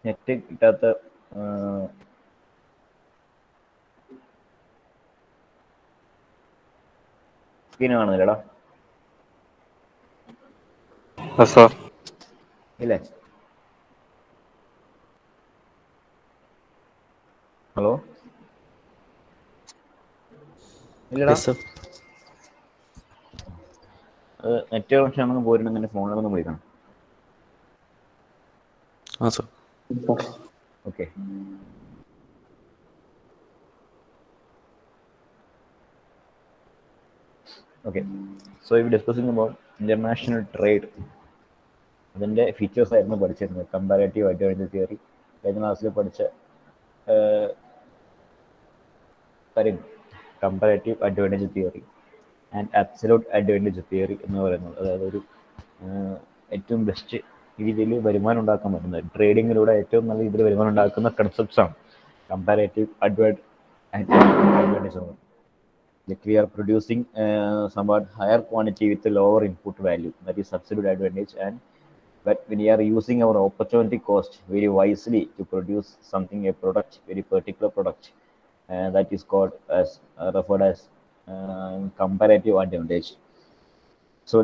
Net കിട്ടാത്ത screen കാണുന്നില്ലടാ. ഇല്ലേ? Hello, ഇല്ലടാ. നെറ്റ് കണക്ഷൻ ആണെന്ന് പോയിട്ടുണ്ടെങ്കിൽ എൻ്റെ ഫോണിലൊന്നും പോയിക്കണം. Okay. Okay, so we were discussing about international trade. അതിൻ്റെ ഫീച്ചേഴ്സ് ആയിരുന്നു പഠിച്ചിരുന്നത്. കമ്പാരേറ്റീവ് അഡ്വാൻറ്റേജ് തിയറി കഴിഞ്ഞ ക്ലാസ്സിൽ പഠിച്ച കാര്യം. Comparative advantage theory and absolute advantage theory എന്ന് പറയുന്നത്, അതായത് ഒരു ഏറ്റവും ബെസ്റ്റ് രീതിയിൽ വരുമാനം ഉണ്ടാക്കാൻ പറ്റുന്നത്, ട്രേഡിങ്ങിലൂടെ ഏറ്റവും നല്ല രീതിയിൽ വരുമാനം ഉണ്ടാക്കുന്ന കൺസെപ്റ്റ്സ് ആണ് comparative advantage. Like we are producing somewhat higher quantity with a lower input value, that is absolute advantage. And but when we are using our opportunity cost very wisely to produce something, a product, very particular product, that is called as referred as comparative advantage. So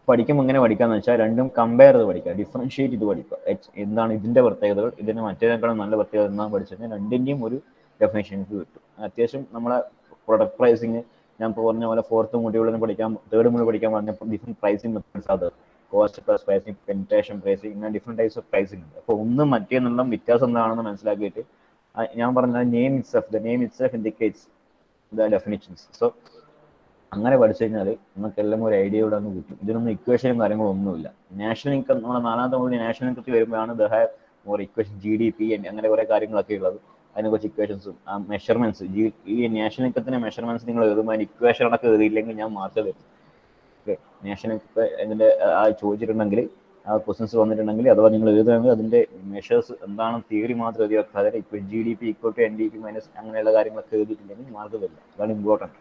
പഠിക്കുമ്പോൾ എങ്ങനെ പഠിക്കാന്ന് വെച്ചാൽ രണ്ടും compare ചെയ്ത് പഠിക്കുക, differentiate ചെയ്ത് പഠിക്കുക. എന്താണ് ഇതിൻ്റെ പ്രത്യേകതകൾ, ഇതിന് മറ്റേതിനേക്കാളും നല്ല പ്രത്യേകത എന്നാണ് പഠിച്ചു കഴിഞ്ഞാൽ രണ്ടിൻ്റെയും ഒരു ഡെഫിനേഷൻസ് കിട്ടും. അത്യാവശ്യം നമ്മളെ പ്രൊഡക്റ്റ് പ്രൈസിങ് ഞാൻ ഇപ്പോൾ പറഞ്ഞ പോലെ ഫോർത്ത് മൊഡ്യൂളിൽ പഠിക്കാൻ, തേർഡ് മൊഡ്യൂൾ പഠിക്കാൻ പറഞ്ഞപ്പോൾ ഡിഫറെൻറ്റ് പ്രൈസിങ് മെത്തേഡ്സ് അത് cost plus pricing, penetration pricing, ഇങ്ങനെ ഡിഫറെൻറ്റ് ടൈപ്സ് ഓഫ് പ്രൈസിങ് ഉണ്ട്. അപ്പോൾ ഒന്നും മറ്റേന്നുള്ള വ്യത്യാസം എന്താണെന്ന് മനസ്സിലാക്കിയിട്ട് ഞാൻ പറഞ്ഞ name itself indicates the definitions. So അങ്ങനെ പഠിച്ചു കഴിഞ്ഞാൽ നമുക്കെല്ലാം ഒരു ഐഡിയ ഇവിടെ അങ്ങ് കിട്ടും. ഇതിനൊന്നും ഇക്വേഷനും കാര്യങ്ങളും ഒന്നുമില്ല. നാഷണൽ ഇൻകം നമ്മുടെ നാലാമത്തെ മൊഡ്യൂൾ നാഷണൽ ഇൻകത്തിൽ വരുമ്പോഴാണ് they have more equation, GDP അങ്ങനെ കുറേ കാര്യങ്ങളൊക്കെ ഉള്ളത്. അതിനെ കുറച്ച് ഇക്വേഷൻസും മെഷർമെന്റ്സ്, ഈ നാഷണൽ ഇൻകത്തിന്റെ മെഷർമെന്റ്സ് നിങ്ങൾ എഴുതുമ്പോൾ അതിന് ഇക്വേഷൻ അടക്കം എഴുതിയില്ലെങ്കിൽ ഞാൻ മാർക്ക് തരും. ഓക്കെ, നാഷണൽ ഇൻകം ഇതിന്റെ ചോദിച്ചിട്ടുണ്ടെങ്കിൽ, ആ ക്വസ്റ്റൻസ് വന്നിട്ടുണ്ടെങ്കിൽ അഥവാ നിങ്ങൾ എഴുതുകയാണെങ്കിൽ അതിന്റെ മെഷേഴ്സ് എന്താണെന്ന് തിയറി മാത്രം എഴുതി വെക്കുക. അതായത് ഇപ്പോൾ GDP = NDP മൈനസ് അങ്ങനെയുള്ള കാര്യങ്ങളൊക്കെ എഴുതിയിട്ടില്ലെങ്കിൽ മാർക്ക് തരില്ല. അതാണ് important.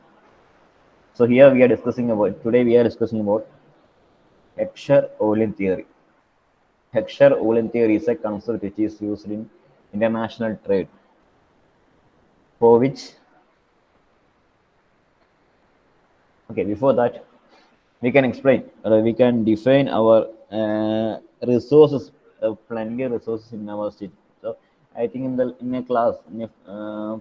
So here we are discussing about, today we are discussing about Heckscher-Ohlin theory. Heckscher-Ohlin theory is a concept which is used in international trade, for which, okay, before that we can explain, we can define our resources, plenty of resources in our state. So I think in a class, in a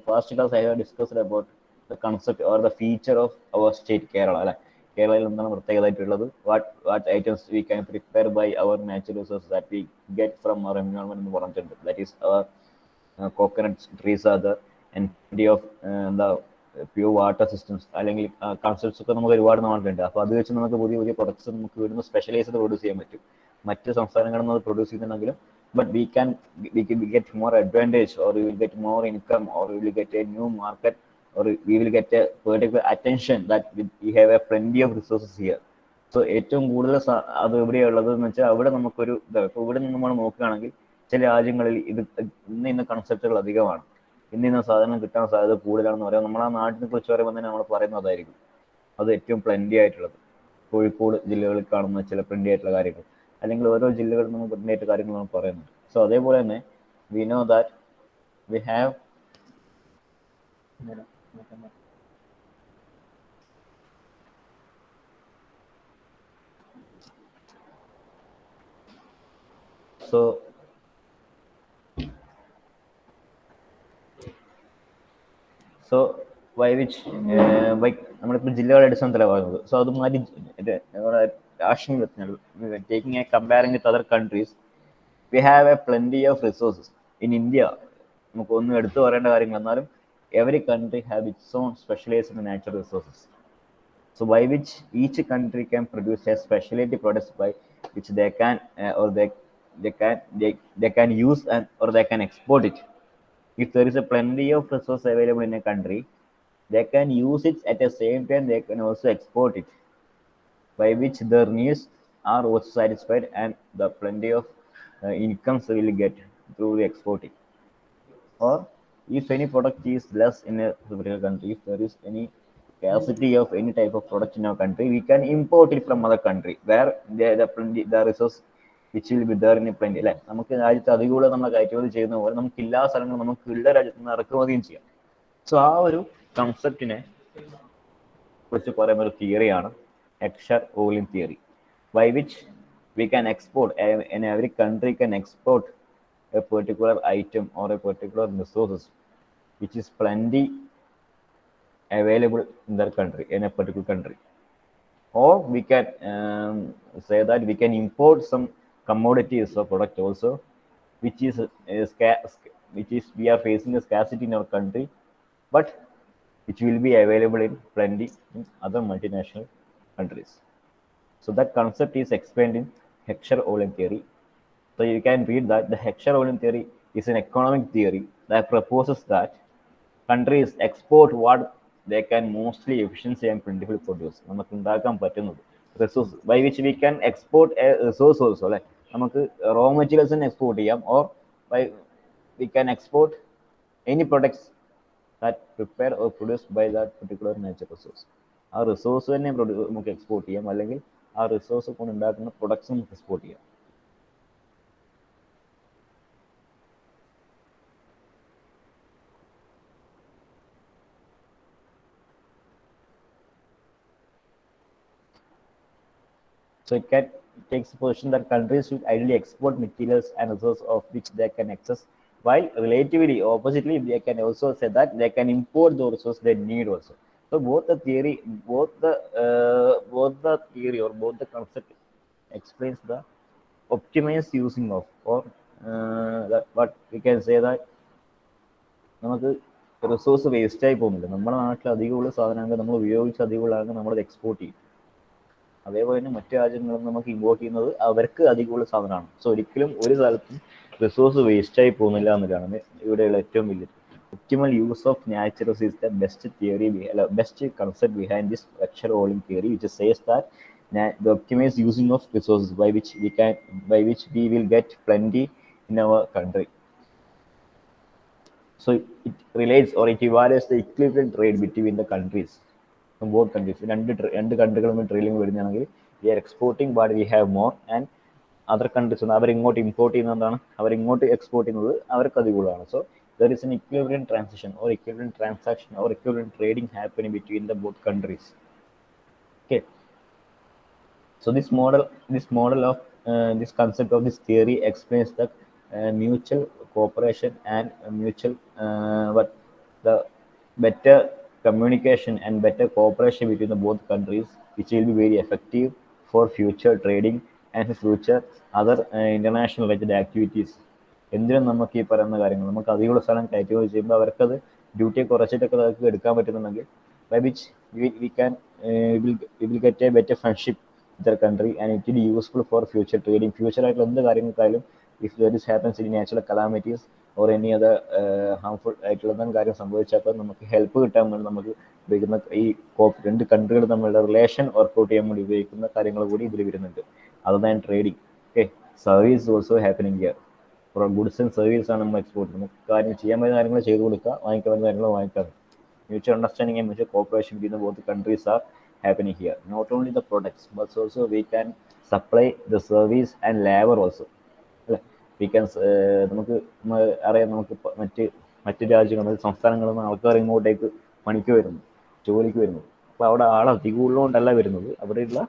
past class, I have discussed about the concept or the feature of our state, Kerala. കേരളയിൽ എന്താണ് പ്രത്യേകതയായിട്ടുള്ളത്, what items we can prepare by our natural resource that we get from our environment എന്ന് പറഞ്ഞിട്ടുണ്ട്. That is our coconut trees are there and plenty of എന്താ pure water systems, അല്ലെങ്കിൽ concepts ഒക്കെ നമുക്ക് ഒരുപാട് നാളുണ്ട്. അപ്പോൾ അത് വെച്ച് നമുക്ക് പുതിയ പുതിയ പ്രൊഡക്ട്സ് നമുക്ക് ഇവിടുന്ന് സ്പെഷ്യലൈസ് ചെയ്ത് പ്രൊഡ്യൂസ് ചെയ്യാൻ പറ്റും. മറ്റ് സംസ്ഥാനങ്ങളിൽ നിന്ന് അത് പ്രൊഡ്യൂസ് ചെയ്യുന്നുണ്ടെങ്കിലും, but we get more advantage, or we will get more income, or we will get a new market, or we will get a particular attention that we have a plenty of resources here. So ഏറ്റവും കൂടുതൽ അത് എവിടെയുള്ളത് എന്ന് വെച്ചാൽ അവിടെ നമുക്കൊരു ഇപ്പോൾ ഇവിടെ നിന്ന് നമ്മൾ നോക്കുകയാണെങ്കിൽ ചില രാജ്യങ്ങളിൽ ഇന്ന കൺസെപ്റ്റുകൾ അധികമാണ്, ഇന്ന സാധനം കിട്ടാൻ സാധ്യത കൂടുതലാണെന്ന് പറയാം. നമ്മളാ നാട്ടിനെ കുറിച്ച് പറയുമ്പോൾ തന്നെ നമ്മൾ പറയുന്നത് അതായിരിക്കും. അത് ഏറ്റവും പ്ലെന്റി ആയിട്ടുള്ളത് കോഴിക്കോട് ജില്ലകളിൽ കാണുന്ന ചില പ്ലെന്റി ആയിട്ടുള്ള കാര്യങ്ങൾ, അല്ലെങ്കിൽ ഓരോ ജില്ലകളിൽ നിന്ന് പ്ലെന്റി ആയിട്ട് കാര്യങ്ങൾ നമ്മൾ പറയുന്നുണ്ട്. സോ അതേപോലെ തന്നെ we know that we have so by which by നമ്മളിപ്പോൾ ജില്ലകളുടെ അടിസ്ഥാനത്തിലാണ് പറയുന്നത്. സോ അത് മാറ്റി രാഷ്ട്രീയം taking a comparing with other countries, we have a plenty of resources in India. നമുക്ക് ഒന്നും എടുത്തു പറയേണ്ട കാര്യങ്ങൾ, എന്നാലും every country have its own specialized natural resources. So by which each country can produce a specialty products by which they can or they can use and or they can export it. If there is a plenty of resource available in a country, they can use it at the same time they can also export it, by which their needs are also satisfied and the plenty of incomes will get through the exporting. Or if any product is less in a particular country, if there is any scarcity of any type of product in our country, we can import it from other country where the resource which will be there in plenty അല്ലെ. നമുക്ക് രാജ്യത്ത് അധികമുള്ള നമ്മൾ കയറ്റുമതി ചെയ്യുന്ന പോലെ നമുക്ക് എല്ലാ സ്ഥലങ്ങളും നമുക്ക് ഉള്ള രാജ്യത്ത് നിന്ന് ഇറക്കുമതിയും ചെയ്യാം. സോ ആ ഒരു കൺസെപ്റ്റിനെ കുറിച്ച് പറയുന്ന ഒരു തിയറിയാണ് എക്ഷർ ഓലിൻ theory, by which we can export, and every country can export a particular item or a particular resources which is plenty available in their country, in a particular country. Or we can say that we can import some commodities or product also which is which is we are facing a scarcity in our country, but which will be available in plenty in other multinational countries. So that concept is explained in Heckscher-Ohlin theory. So you can read that the Heckscher-Ohlin theory is an economic theory that proposes that countries export what they can mostly efficiently and plentifully produce. നമുക്ക് ഉണ്ടാക്കാൻ പറ്റുന്നത് resource by which we can export a resource also അല്ലെ. നമുക്ക് raw മെറ്റീരിയൽസിന് export ചെയ്യാം, or by we can export any products that prepared or produced by that particular nature resource. ആ resource തന്നെ നമുക്ക് എക്സ്പോർട്ട് ചെയ്യാം, അല്ലെങ്കിൽ ആ റിസോഴ്സ് കൊണ്ട് ഉണ്ടാക്കുന്ന പ്രൊഡക്ട്സ് നമുക്ക് എക്സ്പോർട്ട് ചെയ്യാം. So it takes the position that countries should ideally export materials and resources of which they can access, while relatively oppositely they can also say that they can import the resources they need also. So both the theory or both the concept explains the optimized using of, or that what we can say that നമുക്ക് resource waste ആയി പോകുന്നില്ല. നമ്മുടെ നാട്ടിൽ അധികമുള്ള സാധനങ്ങൾ നമ്മൾ ഉപയോഗിച്ച് അധികമുള്ള നമ്മളത് എക്സ്പോർട്ട് ചെയ്യും. അതേപോലെ തന്നെ മറ്റു രാജ്യങ്ങളിൽ നമുക്ക് ഇമ്പോർട്ട് ചെയ്യുന്നത് അവർക്ക് അധികമുള്ള സാധനമാണ്. സോ ഒരിക്കലും ഒരു സ്ഥലത്തും റിസോഴ്സ് വേസ്റ്റ് ആയി പോകുന്നില്ല എന്നതാണ് ഇവിടെയുള്ള ഏറ്റവും വലിയ. Optimal use of nature is the best theory, best concept behind this Heckscher-Ohlin theory, which says that the optimized using of resources by which we will get plenty in our country. So it relates, or it evaluates the equilibrium trade between the countries. From both countries, രണ്ട് കൺട്രികളും trading വരുന്നതാണെങ്കിൽ we are exporting but we have more, and other countries അവർ ഇങ്ങോട്ട് import ചെയ്യുന്നതാണ്, അവർ ഇങ്ങോട്ട് export ചെയ്യുന്നത് അവർക്ക് അധികമാണ്. So there is an equilibrium transition or equilibrium transaction or equilibrium trading happening between the both countries. Okay, so this model of this concept of this theory explains the mutual cooperation and mutual but the better communication and better cooperation between the both countries, which will be very effective for future trading and future other international related activities. എന്തിനും നമുക്ക് ഈ പറയുന്ന കാര്യങ്ങൾ നമുക്ക് അധികമുള്ള സ്ഥലം കയറ്റുമതി ചെയ്യുമ്പോൾ അവർക്കത് ഡ്യൂട്ടിയെ കുറച്ചിട്ടൊക്കെ അവർക്ക് എടുക്കാൻ പറ്റുന്നുണ്ടെങ്കിൽ by which we can will get a better friendship with their country, and it will useful for future trading. Future ആയിട്ടുള്ള എന്ത് കാര്യങ്ങൾക്കായാലും if there is happens in natural calamities or any other harmful ആയിട്ടുള്ള എന്തെങ്കിലും കാര്യം സംഭവിച്ചാൽ നമുക്ക് help കിട്ടാൻ വേണ്ടി നമുക്ക് ഉപയോഗിക്കുന്ന ഈ രണ്ട് കൺട്രികൾ തമ്മിലുള്ള റിലേഷൻ വർക്ക്ഔട്ട് ചെയ്യാൻ വേണ്ടി ഉപയോഗിക്കുന്ന കാര്യങ്ങൾ കൂടി ഇതിൽ വരുന്നുണ്ട്. Other than trading. Okay, service also happening here. Goods and service ആണ് നമ്മൾ എക്സ്പോർട്ട്. നമുക്ക് കാര്യം ചെയ്യാൻ പറ്റുന്ന കാര്യങ്ങൾ ചെയ്തു കൊടുക്കുക, വാങ്ങിക്കാൻ പറ്റുന്ന കാര്യങ്ങൾ വാങ്ങിക്കാം. Mutual understanding and mutual cooperation between both the countries are happening here. Not only the products, but also we can supply the service and labor also. We can നമുക്ക് അറിയാം, നമുക്ക് മറ്റ് രാജ്യങ്ങളിൽ സംസ്ഥാനങ്ങളിൽ നിന്ന് ആൾക്കാർ ഇങ്ങോട്ടേക്ക് പണിക്ക് വരുന്നു, ജോലിക്ക് വരുന്നു. അപ്പോൾ അവിടെ ആൾ അധികം ഉള്ളതുകൊണ്ടല്ല വരുന്നത്, അവിടെയുള്ള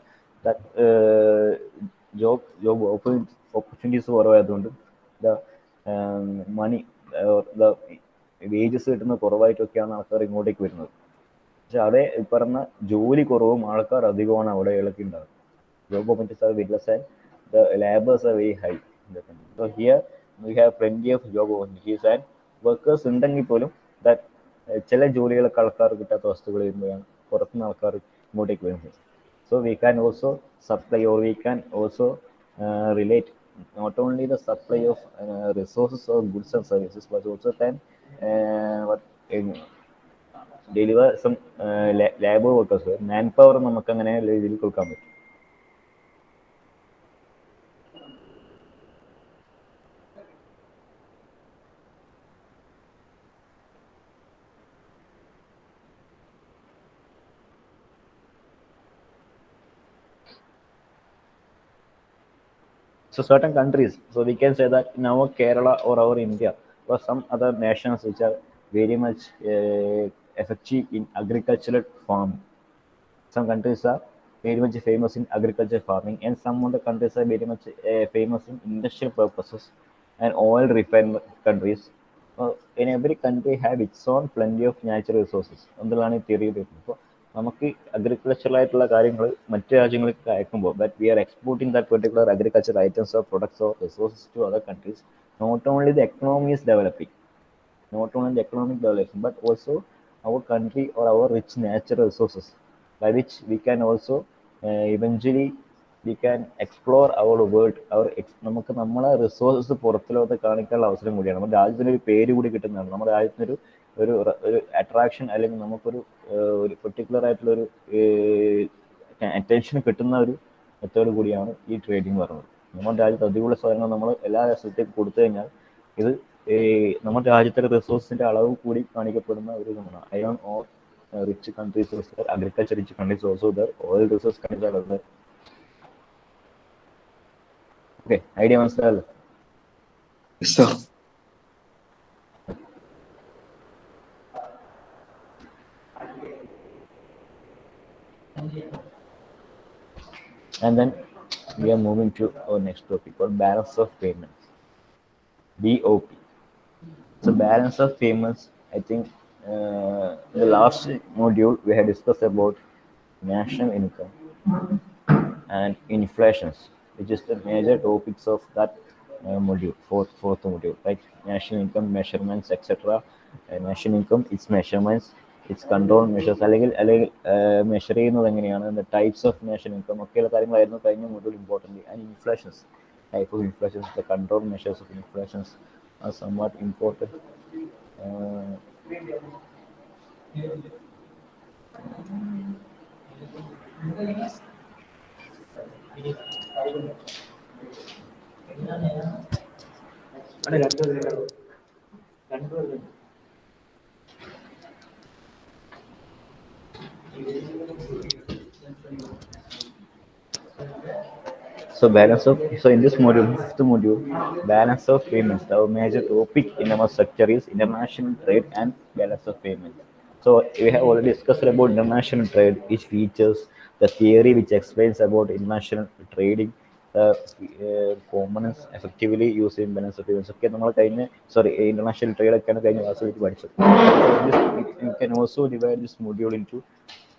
ജോബ് ഓപ്പർച്യൂണിറ്റീസ് കുറവായതുകൊണ്ട് the money the വേജസ് കിട്ടുന്ന കുറവായിട്ടൊക്കെയാണ് ആൾക്കാർ ഇങ്ങോട്ടേക്ക് വരുന്നത്. പക്ഷെ അതേ പറഞ്ഞ ജോലി കുറവും ആൾക്കാർ അധികമാണ് അവിടെ ഇളക്കി ഉണ്ടാകുന്നത്. Job opportunities are very less and the labors are very high in the country. So here we have plenty of job opportunities and workers ഉണ്ടെങ്കിൽ പോലും that ചില ജോലികളൊക്കെ ആൾക്കാർ കിട്ടാത്ത വസ്തുക്കൾ വരുമ്പോഴാണ് പുറത്തുനിന്ന് ആൾക്കാർ ഇങ്ങോട്ടേക്ക് വരുന്നത്. So we can also supply, or we can also relate not only the supply of resources or goods and services, but also can deliver some labor workers, manpower നമുക്ക് അങ്ങനെ രീതിയിൽ കൊടുക്കാൻ പറ്റും. So certain countries, so we can say that in our Kerala or our India or some other nations which are very much effective in agricultural farming. Some countries are very much famous in agriculture farming, and some other countries are very much famous in industrial purposes and oil refined countries. In every country have its own plenty of natural resources. എന്നുള്ളതാണ് ഈ theory വരുന്നത്. അപ്പോൾ നമുക്ക് agricultural ആയിട്ടുള്ള കാര്യങ്ങൾ മറ്റ് രാജ്യങ്ങൾക്ക് അയക്കുമ്പോൾ that we are exporting that particular agricultural items or products or resources to other countries, not only the economy is developing, not only the economic development, but also our country or our rich natural resources, by which we can also eventually we can explore our world. നമുക്ക് നമ്മളെ resources പുറത്തിലോട്ട് കാണിക്കാനുള്ള അവസരം കൂടിയാണ്. നമ്മുടെ രാജ്യത്തിന് ഒരു പേര് കൂടി കിട്ടുന്നതാണ്. നമ്മുടെ രാജ്യത്തിനൊരു ഒരു ഒരു അട്രാക്ഷൻ അല്ലെങ്കിൽ നമുക്കൊരു ഒരു പെർട്ടിക്കുലർ ആയിട്ടുള്ള ഒരു അറ്റൻഷൻ കിട്ടുന്ന ഒരു മെത്തേഡ് കൂടിയാണ് ഈ ട്രേഡിംഗ് പറയുന്നത്. നമ്മുടെ രാജ്യത്ത് അധികമുള്ള സാധനങ്ങൾ നമ്മൾ എല്ലാ രാജ്യത്തേക്ക് കൊടുത്തു കഴിഞ്ഞാൽ ഇത് നമ്മുടെ രാജ്യത്തെ റിസോഴ്സിന്റെ അളവ് കൂടി കാണിക്കപ്പെടുന്ന ഒരു ഇതാണ്. Iron or rich countries also there, agriculture rich countries also there, oil resource countries are there. Okay, idea മനസ്സിലായല്ലോ? Yes, sir. And then we are moving to our next topic called balance of payments, BOP. So balance of payments, I think in the last module we had discussed about national income and inflations, which is the major topics of that module, fourth module, right? National income measurements, etc. National income, its measurements, its control measures, അല്ലെങ്കിൽ measure ചെയ്യുന്നത് എങ്ങനെയാണ്, the types of national income ഒക്കെയുള്ള കാര്യങ്ങളായിരുന്നു കഴിഞ്ഞ module important. And inflations, type of inflations, the control measures of inflations are somewhat important. So in this module, fifth module, balance of payments. Our major topic in our structure is international trade and balance of payments. So we have already discussed about international trade, which features the theory which explains about international trading, components effectively used in balance of payments. Okay, international trade ഒക്കെയാണ് കഴിഞ്ഞ ക്ലാസ്സിൽ പഠിച്ചത്. So you can also divide this module into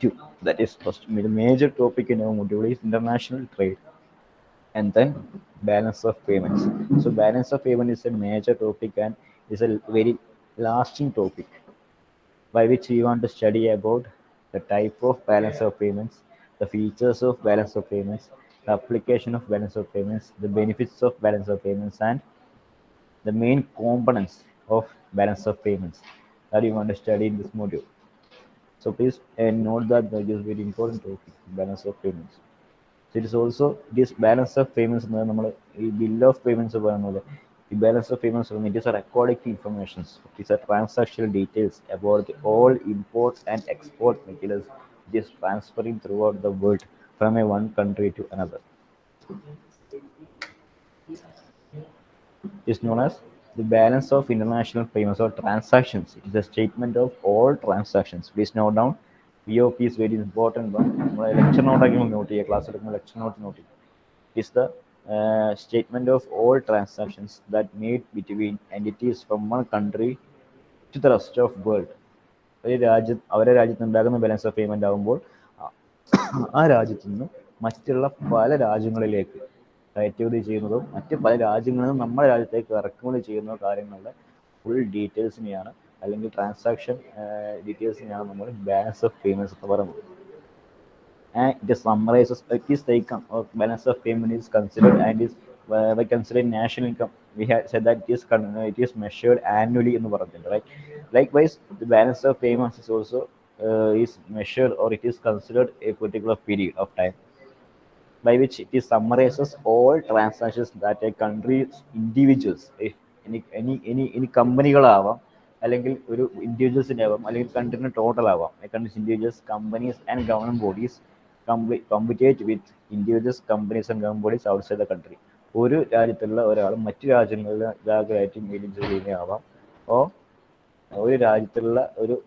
two. That is first, the major topic in our module is international trade, and then balance of payments. So balance of payment is a major topic and is a very lasting topic, by which we want to study about the type of balance of payments, the features of balance of payments, the application of balance of payments, the benefits of balance of payments, and the main components of balance of payments that you want to study in this module. So please note that this is very important topic, balance of payments. So it is also this balance of payments, നമ്മൾ ഈ bill of payments പറയുന്നത്, ഈ balance of payments it is a recorded information. It is a transactional details about the all import and export materials it is transferring throughout the world from one country to another. It is known as the balance of international payments or transactions. It is a statement of all transactions. Please note down. BOP is very important one. Lecture note class lecture note. It is the statement of all transactions that made between entities from one country to the rest of world. അവരുടെ രാജ്യത്ത് ഉണ്ടാകുന്ന balance of payment ആകുമ്പോൾ ആ രാജ്യത്തു നിന്ന് മറ്റുള്ള പല രാജ്യങ്ങളിലേക്ക് കയറ്റുമതി ചെയ്യുന്നതും മറ്റ് പല രാജ്യങ്ങളിൽ നിന്നും നമ്മുടെ രാജ്യത്തേക്ക് ഇറക്കുമതി ചെയ്യുന്ന കാര്യങ്ങളുടെ ഫുൾ ഡീറ്റെയിൽസിനെയാണ്, അല്ലെങ്കിൽ ട്രാൻസാക്ഷൻ ഡീറ്റെയിൽസിനെയാണ് നമ്മൾ ബാലൻസ് ഓഫ് പേയ്മെന്റ്സ് എന്ന് പറയുന്നത്. And it summarizes, it is taken, or balance of payment is considered and is by considering national income. We have said that it is measured annually in the world, right? Likewise, the balance of payments is also is measured, or it is considered a particular period of time, by which it is summarizes all transactions that a country's individuals, if any കമ്പനികളാവാം, അല്ലെങ്കിൽ ഒരു ഇൻഡിവിജ്വൽസിൻ്റെ ആവാം, അല്ലെങ്കിൽ കൺട്രീൻ്റെ total ആവാം, countries individuals companies and government bodies compete with individuals, companies and government bodies outside the country. ഒരു രാജ്യത്തുള്ള ഒരാൾ മറ്റു രാജ്യങ്ങളിലെ ഇതായിട്ട് മീഡിയം ചെയ്യുന്നതാവാം, ഓ ഒരു രാജ്യത്തുള്ള ഒരു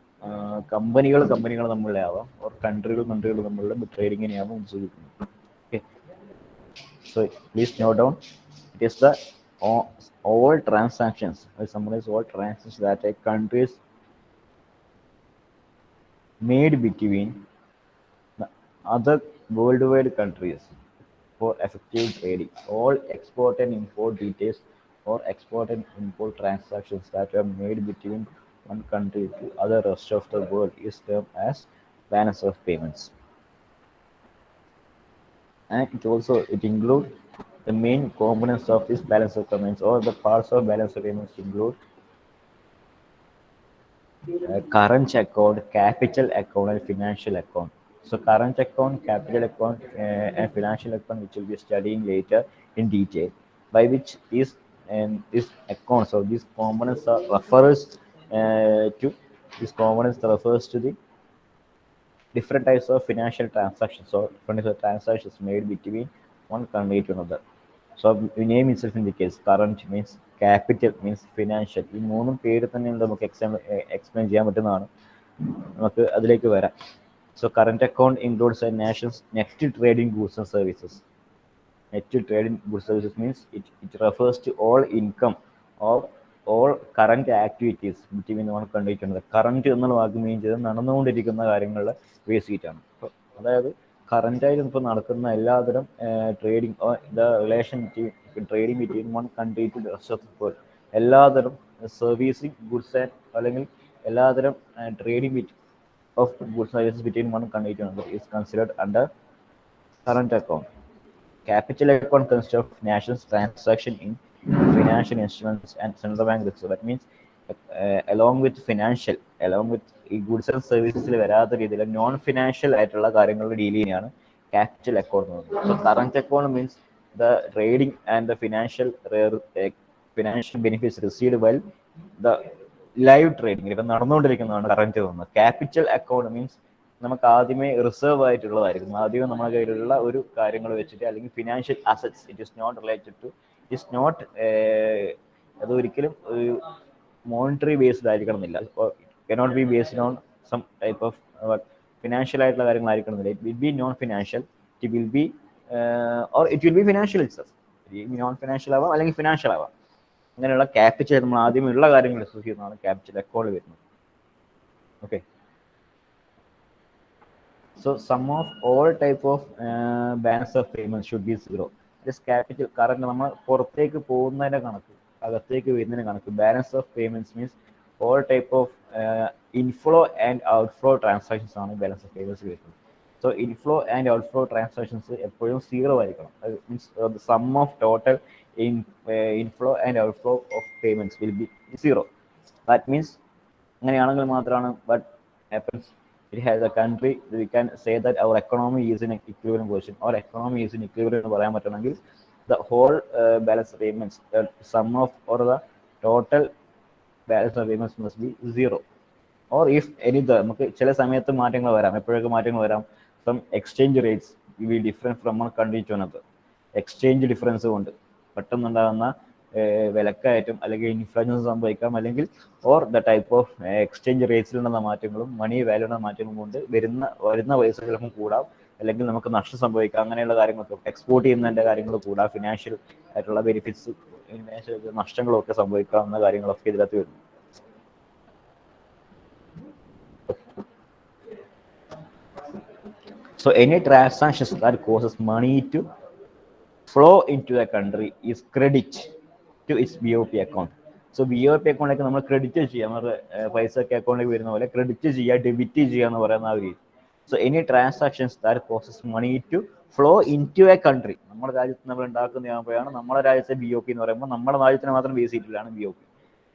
കമ്പനികൾ തമ്മിലെ ആവാം, ഓർ കൺട്രികൾ തമ്മിലുള്ള ട്രേഡിങ്ങിനെയാവാം സൂചിപ്പിക്കുന്നത്. Okay, so please note down, it is the all transactions, I summarize all transactions that a country is made between the other worldwide countries for effective trading. All export and import details or export and import transactions that are made between one country to other rest of the world is termed as balance of payments. And it includes the main components of this balance of payments, or the parts of balance of payments include current account, capital account, and financial account. So current account, capital account, and financial account, which we'll be studying later in detail, by which these accounts or these components refers to the different types of financial transactions or different types of transactions made between one country to another. So the name itself indicates current means capital means financial. ഈ മൂന്നും പേര് തന്നെ നമുക്ക് explain ചെയ്യാൻ പറ്റുന്നതാണ്. നമുക്ക് അതിലേക്ക് വരാം. So current account includes a nation's net trading goods and services. Net trading goods and services means it refers to all income or all current activities between one country to another. Current എന്നുള്ള വാക്ക് മീൻ ചെയ്ത് നടന്നുകൊണ്ടിരിക്കുന്ന കാര്യങ്ങളുടെ base ചെയ്തിട്ടാണ്. അതായത് കറൻറ്റായിട്ട് ഇപ്പോൾ നടക്കുന്ന എല്ലാതരം trading, the relation trading between one country to rest of the world, എല്ലാതരം സർവീസിങ് ഗുഡ്സ് ആൻഡ് അല്ലെങ്കിൽ എല്ലാതരം trading of goods services between one country to another is considered under current account. Capital account consists of nation's transaction in financial instruments and central bank reserve. That means along with ഈ goods and സർവീസസിൽ വരാത്ത രീതിയിൽ non financial ആയിട്ടുള്ള കാര്യങ്ങളുടെ deal ചെയ്യുന്നതാണ് capital account എന്ന് പറയുന്നത്. So current account means the trading and the financial benefits received well the live trading, ഇപ്പം നടന്നുകൊണ്ടിരിക്കുന്നതാണ് current തോന്നുന്നത്. ക്യാപിറ്റൽ അക്കൗണ്ട് മീൻസ് നമുക്ക് ആദ്യമേ റിസർവ് ആയിട്ടുള്ളതായിരിക്കും, ആദ്യമേ നമ്മുടെ കയ്യിലുള്ള ഒരു കാര്യങ്ങൾ വെച്ചിട്ട്, അല്ലെങ്കിൽ financial assets. It is not related to, it is not, അത് ഒരിക്കലും ഒരു മോണിറ്ററി ബേസ്ഡ് ആയിരിക്കണം എന്നില്ല. cannot be based on some type of financial ആയിട്ടുള്ള കാര്യങ്ങളായിരിക്കണമെന്നില്ല. It will be non financial, it will be or it will be financial itself. Non financial ആവാം അല്ലെങ്കിൽ financial ആവാം. അങ്ങനെയുള്ള ക്യാപിറ്റൽ നമ്മൾ ആദ്യമുള്ള കാര്യങ്ങൾ ഡിസ്കസ് ചെയ്യുന്നതാണ് ക്യാപിറ്റൽ അക്കൗണ്ട് വരുന്നത്. Okay, so sum of all type of balance of payment should be zero. Capital current നമ്മൾ പുറത്തേക്ക് പോകുന്നതിന്റെ കണക്ക്, അകത്തേക്ക് വരുന്നതിന്റെ കണക്ക്. Balance of payments means all type of inflow and outflow transactions ആണ് ബാലൻസ് ഓഫ് പേയ്മെന്റ്സ് വരുന്നത്. So inflow and outflow transactions എപ്പോഴും സീറോ ആയിരിക്കണം. Means the sum of total inflow and outflow of payments will be zero. That means അങ്ങനെയാണെങ്കിൽ മാത്രമാണ് but happens it has a country we can say that our economy is in equilibrium position, or economy is in equilibrium എന്ന് പറയാൻ പറ്റണമെങ്കിൽ the whole balance payments sum of or the total balance of payments must be zero. Or if any, നമുക്ക് ചില സമയത്ത് മാറ്റങ്ങൾ വരാം. എപ്പോഴൊക്കെ മാറ്റങ്ങൾ വരാം? some exchange rates will be different from one country to another. Exchange difference കൊണ്ട് പെട്ടെന്നുണ്ടാകുന്ന വിലക്കയറ്റം അല്ലെങ്കിൽ ഇൻഫ്ലേഷൻ സംഭവിക്കാം, അല്ലെങ്കിൽ or the type of exchange റേറ്റ്സിലുള്ള മാറ്റങ്ങളും മണി വാല്യൂടെ മാറ്റങ്ങളും കൊണ്ട് വരുന്ന പൈസ ചിലപ്പോൾ കൂടാം, അല്ലെങ്കിൽ നമുക്ക് നഷ്ടം സംഭവിക്കാം. അങ്ങനെയുള്ള കാര്യങ്ങളൊക്കെ എക്സ്പോർട്ട് ചെയ്യുന്നതിൻ്റെ കാര്യങ്ങൾ കൂടാം. ഫിനാൻഷ്യൽ ആയിട്ടുള്ള ബെനിഫിറ്റ്സ്, നഷ്ടങ്ങളൊക്കെ സംഭവിക്കാവുന്ന കാര്യങ്ങളൊക്കെ ഇതിനകത്ത് വരുന്നു. So any transactions that causes money to flow into the country is credit to its BOP account. So BOP അക്കൗണ്ടിലേക്ക് നമ്മൾ ക്രെഡിറ്റ് ചെയ്യാം, നമ്മുടെ പൈസ ഒക്കെ അക്കൗണ്ടിലേക്ക് വരുന്ന പോലെ ക്രെഡിറ്റ് ചെയ്യുക, ഡെബിറ്റ് ചെയ്യുക എന്ന് പറയുന്ന ആ ഒരു രീതി. So any transactions that causes money to flow into a country, നമ്മുടെ രാജ്യത്ത് നമ്മൾ ഉണ്ടാക്കുന്നതാകുമ്പോഴാണ് നമ്മുടെ രാജ്യത്തെ BOP എന്ന് പറയുമ്പോൾ നമ്മുടെ രാജ്യത്തിന് മാത്രം ബേസ് ചെയ്തിട്ടുള്ളതാണ് BOP.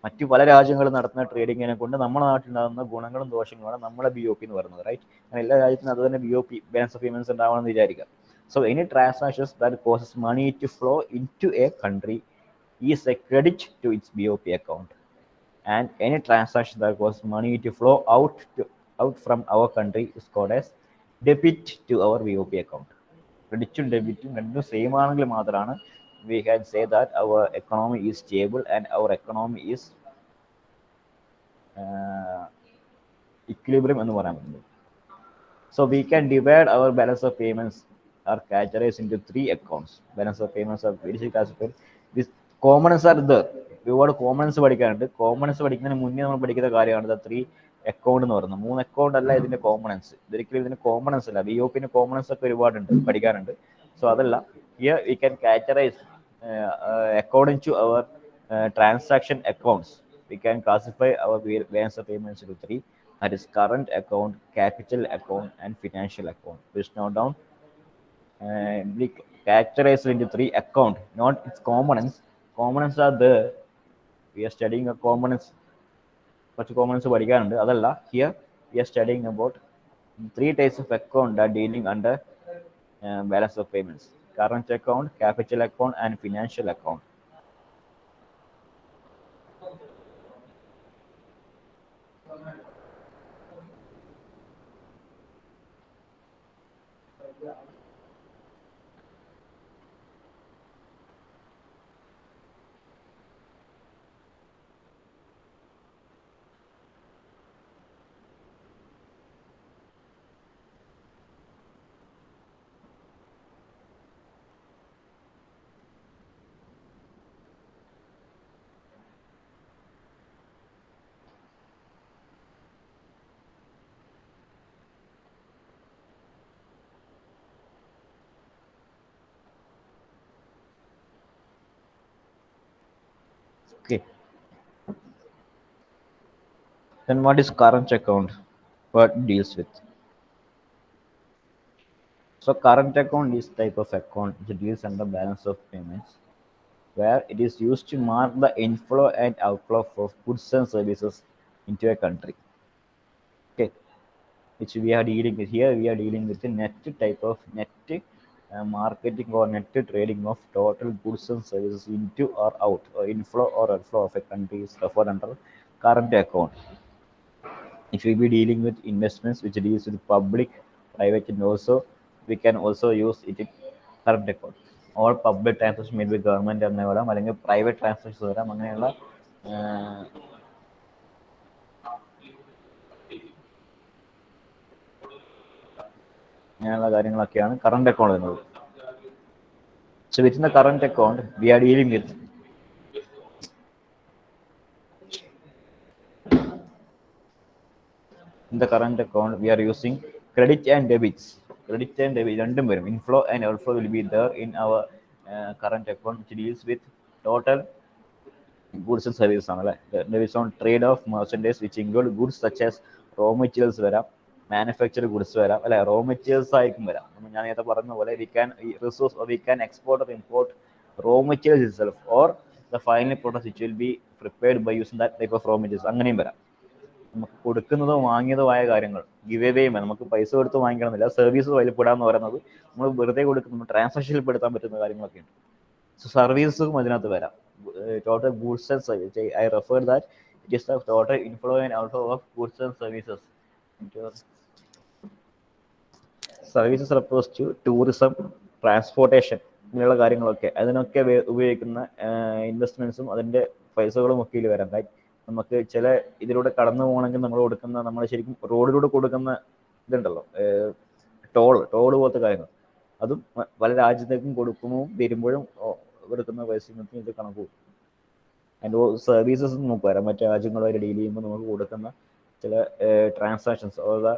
മറ്റു പല രാജ്യങ്ങളും നടത്തുന്ന ട്രേഡിങ്ങിനെ കൊണ്ട് നമ്മുടെ നാട്ടിലുണ്ടാകുന്ന ഗുണങ്ങളും ദോഷങ്ങളുമാണ് നമ്മുടെ BOP എന്ന് പറയുന്നത്. റൈറ്റ്, അങ്ങനെ എല്ലാ രാജ്യത്തിനും അത് തന്നെ BOP ബാലൻസ് ഓഫ് പേയ്മെന്റ്സ് ഉണ്ടാവണമെന്ന് വിചാരിക്കാം. So any transactions that causes money to flow into a country is a credit to its BOP account, and any transaction that causes money to flow out from our country is called as debit to our BOP account. ക്രെഡിറ്റും ഡെബിറ്റും രണ്ടും same ആണെങ്കിൽ മാത്രമാണ് we can say that our economy is stable and our economy is equilibrium എന്ന് പറയാൻ പറ്റുന്നത്. So we can divide our balance of payments are categorized into three accounts. Balance of payments are very classified. These components are there. ഒരുപാട് കോമണൻസ് പഠിക്കാനുണ്ട്. കോമണൻസ് പഠിക്കുന്നതിന് മുന്നേ നമ്മൾ പഠിക്കുന്ന കാര്യമാണ് ത്രീ അക്കൗണ്ട് എന്ന് പറയുന്നത്. 3 അക്കൗണ്ട് അല്ല ഇതിന്റെ കോമണൻസ്. ഇതൊരിക്കലും ഇതിന് കോമണൻസ് അല്ല. BOP-ന് കോമണൻസ് ഒക്കെ ഒരുപാടുണ്ട്, പഠിക്കാനുണ്ട്. സോ അതല്ല, here we can categorise according to our transaction accounts. We can classify our balance of payments into three. That is current account, capital account, and financial account. Please note down. We categorize into three account, not its components. Components are there. We are studying a components. But components പഠിക്കാനുണ്ട്. അതല്ല, here we are studying about three types of account that dealing under balance of payments: current account, capital account, and financial account. Okay. Then what is current account? What deals with? So current account is type of account which deals under balance of payments, where it is used to mark the inflow and outflow of goods and services into a country. Okay, which we are dealing with here. We are dealing with the net type of net marketing or net trading of total goods and services into or out, or inflow or outflow of a country is referred under current account. If we be dealing with investments which deals with public, private, and also we can also use it in current account. All public transactions made by government എന്ന് വരാം, അല്ലെങ്കിൽ private transactions വരാം. അങ്ങനെയുള്ള അങ്ങനെയുള്ള കാര്യങ്ങളൊക്കെയാണ് current account എന്നത്. So within the current account, we are dealing with in the current account we are using credit and debits. Credit and debit രണ്ടും വരും. Inflow and outflow will be there in our current account, which deals with total goods and services ആണ് അല്ലേ. Debits on trade of merchandise which include goods such as raw materials വരാം, manufactured goods വരാം അല്ലെ, raw materials ആയിരിക്കും വരാം. ഞാൻ നേരത്തെ പറഞ്ഞ പോലെ we can resource or we can export or import raw materials itself or the final product which will be prepared by using that type of raw materials. അങ്ങനെയും വരാം. നമുക്ക് കൊടുക്കുന്നതോ വാങ്ങിയതോ ആയ കാര്യങ്ങൾ ഗിവ് അവേ വേണം, നമുക്ക് പൈസ കൊടുത്ത് വാങ്ങിക്കണമെന്നില്ല. സർവീസ് വലുപ്പെടാന്ന് പറയുന്നത് നമ്മൾ വെറുതെ കൊടുക്കുന്ന ട്രാൻസാക്ഷനിൽ പെടുത്താൻ പറ്റുന്ന കാര്യങ്ങളൊക്കെ ഉണ്ട്. സോ സർവീസും അതിനകത്ത് വരാം. Total goods and service, I refer that it is the total inflow and outflow of goods and services. Services refers to tourism, transportation, ഇങ്ങനെയുള്ള കാര്യങ്ങളൊക്കെ അതിനൊക്കെ ഉപയോഗിക്കുന്ന ഇൻവെസ്റ്റ്മെന്റ്സും അതിന്റെ പൈസകളും ഒക്കെ ഇതിൽ വരാം. ലൈക്ക് നമുക്ക് ചില ഇതിലൂടെ കടന്നു പോകണമെങ്കിൽ നമ്മൾ കൊടുക്കുന്ന, നമ്മൾ ശരിക്കും റോഡിലൂടെ കൊടുക്കുന്ന ഇതുണ്ടല്ലോ, ടോള് പോലത്തെ കാര്യങ്ങൾ, അതും പല രാജ്യത്തേക്കും കൊടുക്കുമ്പോൾ വരുമ്പോഴും കൊടുക്കുന്ന പൈസയും ഇത് കണക്ക് പോകും. അതിൻ്റെ സർവീസസ് നമുക്ക് വരാം. മറ്റു രാജ്യങ്ങളുമായിട്ട് ഡീൽ ചെയ്യുമ്പോൾ നമുക്ക് കൊടുക്കുന്ന ചില transactions or the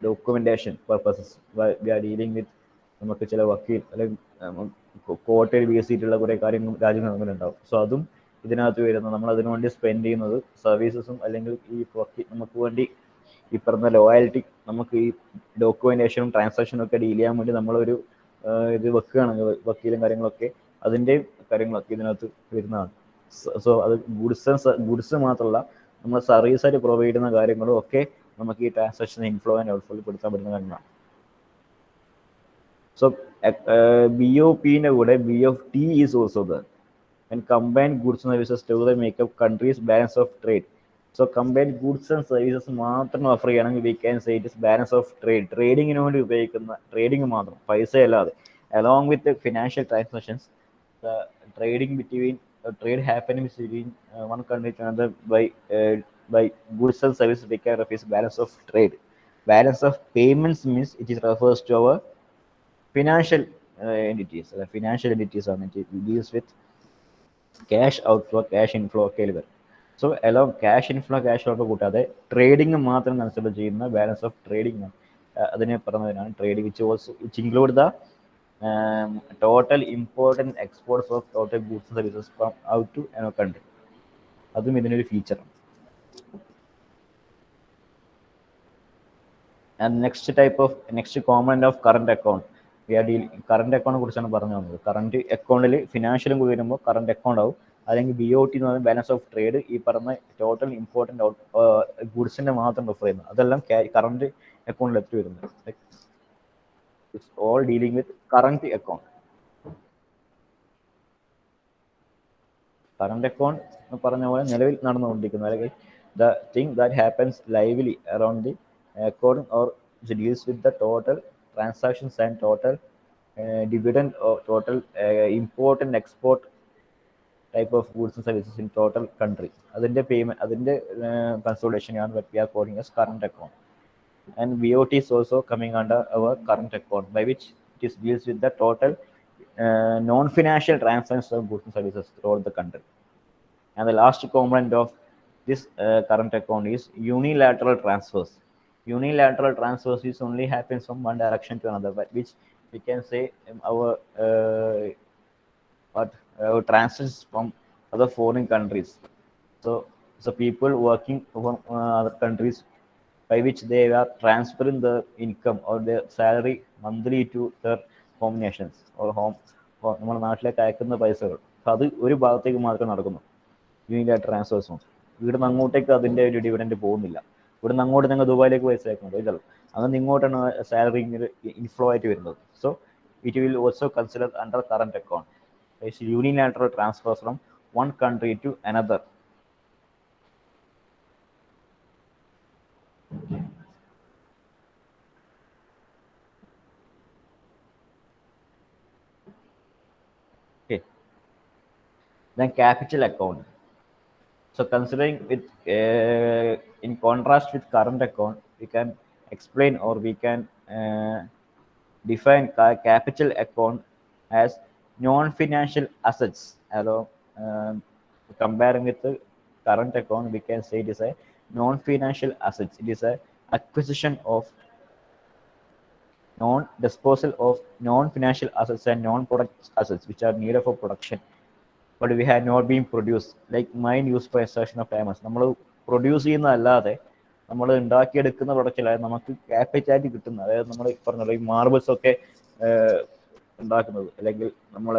documentation purposes we are dealing with. നമുക്ക് ചില വക്കീൽ അല്ലെങ്കിൽ കോർട്ടിൽ ബേസ് ചെയ്തിട്ടുള്ള കുറേ കാര്യങ്ങൾ രാജ്യങ്ങൾ തമ്മിലുണ്ടാവും. സോ അതും ഇതിനകത്ത് വരുന്നത്, നമ്മൾ അതിനു വേണ്ടി സ്പെൻഡ് ചെയ്യുന്നത് സർവീസസും അല്ലെങ്കിൽ ഈ നമുക്ക് വേണ്ടി ഈ പറഞ്ഞ ലോയാലിറ്റി, നമുക്ക് ഈ ഡോക്യുമെന്റേഷനും ട്രാൻസാക്ഷനും ഒക്കെ ഡീൽ ചെയ്യാൻ വേണ്ടി നമ്മളൊരു ഇത് വെക്കുകയാണെങ്കിൽ വക്കീലും കാര്യങ്ങളൊക്കെ, അതിൻ്റെ കാര്യങ്ങളൊക്കെ ഇതിനകത്ത് വരുന്നതാണ്. സോ അത് ഗുഡ്സ് മാത്രമല്ല, നമ്മൾ സർവീസായിട്ട് പ്രൊവൈഡ് ചെയ്യുന്ന കാര്യങ്ങളും ഒക്കെ നമുക്ക് ഈ ട്രാൻസാക്ഷൻ ഇൻഫ്ലോ ആൻഡ് ഔട്ട്ഫ്ലോയിൽ പെടുത്താൻ പറ്റുന്ന കാര്യങ്ങളാണ്. സോ BOP-ന്റെ കൂടെ BOT is also there. And combined goods and services together make up countries' balance of trade. So combined goods and services മാത്രം ഓഫർ ചെയ്യണമെങ്കിൽ we can say it is balance of trade. ട്രേഡിങ്ങിന് വേണ്ടി ഉപയോഗിക്കുന്ന trading മാത്രം, പൈസ അല്ലാതെ. Along with financial transactions, the trading between trade happening between one country to another by goods and services we can refer balance of trade. Balance of payments means it is refers to our financial entities. The financial entities are deals with cash outflow, cash inflow ഒക്കെ വരും. So along cash inflow cash outflow കൂട്ടാതെ trading മാത്രം consider ചെയ്യുന്ന balance of trading അതിനെ പറയുന്നതിനാണ് trading, which include the total import and exports of total goods and services from out to another country. അതും ഇതിനൊരു ഫീച്ചറാണ്. And next component of current account, current അക്കൗണ്ടിനെ കുറിച്ചാണ് പറഞ്ഞു തന്നത്. കറണ്ട് അക്കൗണ്ടിൽ ഫിനാൻഷ്യലും കൂടി വരുമ്പോൾ കറണ്ട് അക്കൗണ്ട് ആവും. അല്ലെങ്കിൽ BOT എന്ന് പറയുന്നത് ബാലൻസ് ഓഫ് ട്രേഡ്, ഈ പറഞ്ഞ ടോട്ടൽ ഇമ്പോർട്ടൻ്റ് ഗുഡ്സിൻ്റെ മാത്രം റെഫർ ചെയ്യുന്നത്. അതെല്ലാം കറണ്ട് അക്കൗണ്ടിൽ എത്തി വരുന്നത്. It's all dealing with current account. Current account എന്ന് പറഞ്ഞ പോലെ നിലവിൽ നടന്നുകൊണ്ടിരിക്കുന്ന, അല്ലെങ്കിൽ the thing that happens lively around the account or deals with the total transactions and total dividend or total import and export type of goods and services in total country. അതിൻ്റെ payment, അതിൻ്റെ കൺസോളിഡേഷനാണ് what we are calling as current account. And BOT is also coming under our current account, by which it deals with the total non-financial transactions of goods and services throughout the country. And the last component of this current account is unilateral transfers. Unilateral transfers is only happens from one direction to another, but which we can say our transfers from other foreign countries. So people working from other countries, by which they are transferring the income or their salary monthly to their home nations or home, നമ്മുടെ നാട്ടിലേക്ക് അയക്കുന്ന പൈസകൾ. അത് ഒരു ഭാഗത്തേക്ക് മാത്രമേ നടക്കുന്നു, unilateral transfers. ഇവിടുന്ന് അങ്ങോട്ടേക്ക് അതിൻ്റെ ഒരു ഡിവിഡൻഡ് പോകുന്നില്ല. ഇവിടുന്ന് അങ്ങോട്ട് നിങ്ങൾ ദുബായിലേക്ക് പൈസ അയക്കുന്നുണ്ടോ? ഇല്ലല്ലോ. അങ്ങനെ ഇങ്ങോട്ടാണ് സാലറി ഇൻഫ്ലോ ആയിട്ട് വരുന്നത്. So it will also consider under current account. Unilateral transfer from one country to another. Okay. Then capital account. So considering with in contrast with current account, we can explain or we can define capital account as non-financial assets. Along comparing with the current account, we can say it is a non-financial assets. It is a acquisition of non-disposal of non-financial assets and non-product assets which are needed for production, but we had not been produced, like mine used for extraction of diamonds. നമ്മൾ produce ചെയ്യുന്നതല്ലാതെ നമ്മൾ ഉണ്ടാക്കിയെടുക്കുന്ന പ്രൊഡക്റ്റിലായത് നമുക്ക് ക്യാപിറ്റാലിറ്റി കിട്ടുന്നത്. അതായത് നമ്മൾ പറഞ്ഞല്ലോ ഈ marbles ഒക്കെ ഉണ്ടാക്കുന്നത്, അല്ലെങ്കിൽ നമ്മൾ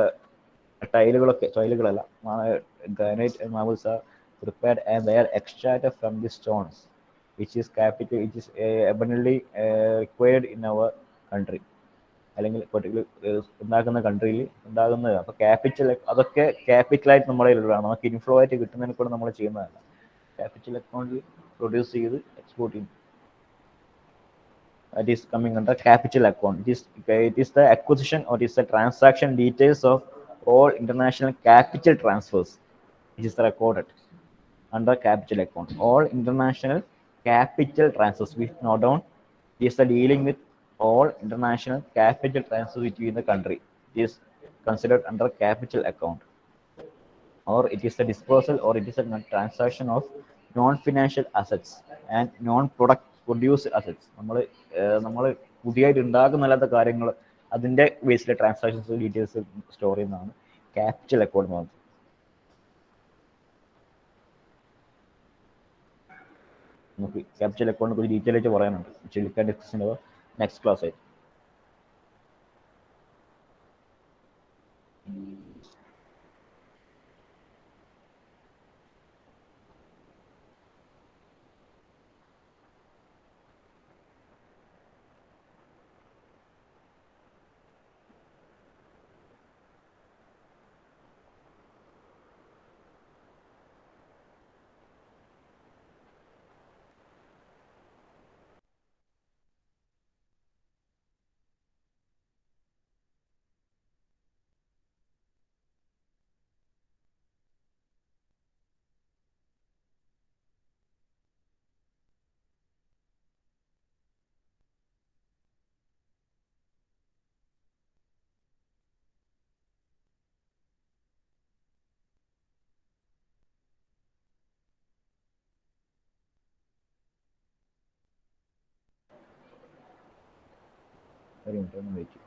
ടൈലുകളല്ല, granite marbles are prepared and they are extracted from the stones which is capital, which is abundantly required in our country, അല്ലെങ്കിൽ പെർട്ടിക്കുലർ ഉണ്ടാക്കുന്ന കൺട്രിയിൽ ഉണ്ടാകുന്നത്. അപ്പോൾ ക്യാപിറ്റൽ അതൊക്കെ ക്യാപിറ്റലായിട്ട് നമ്മുടെ കയ്യിലുള്ളതാണ്. നമുക്ക് ഇൻഫ്ലോ ആയിട്ട് കിട്ടുന്നതിനെ കൂടെ നമ്മൾ ചെയ്യുന്നതല്ല. ക്യാപിറ്റൽ അക്കൗണ്ടിൽ പ്രൊഡ്യൂസ് ചെയ്ത് എക്സ്പോർട്ട് ചെയ്യും. That is coming under capital account. It is the acquisition or it is the transaction details of all international capital transfers, which is recorded under capital account. All international capital transfers, we note down, is the dealing with all international capital transfers between the country. It is considered under capital account. Or it is the disposal or it is a transaction of non-financial assets and non-product produced assets. നമ്മൾ പുതിയതായിട്ട് ഉണ്ടാകുന്നല്ലാത്ത കാര്യങ്ങൾ, അതിൻ്റെ ബേസിലെ transactions details store ചെയ്യുന്നതാണ് capital account എന്ന് പറയുന്നത്. നമുക്ക് capital അക്കൗണ്ടിനെ കുറിച്ച് detail ആയിട്ട് പറയാനുണ്ട്. നെക്സ്റ്റ് ക്ലാസ് ആയിട്ട്. ഒരു മിനിറ്റ് ഒന്ന് വെയിറ്റ്.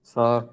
Sir,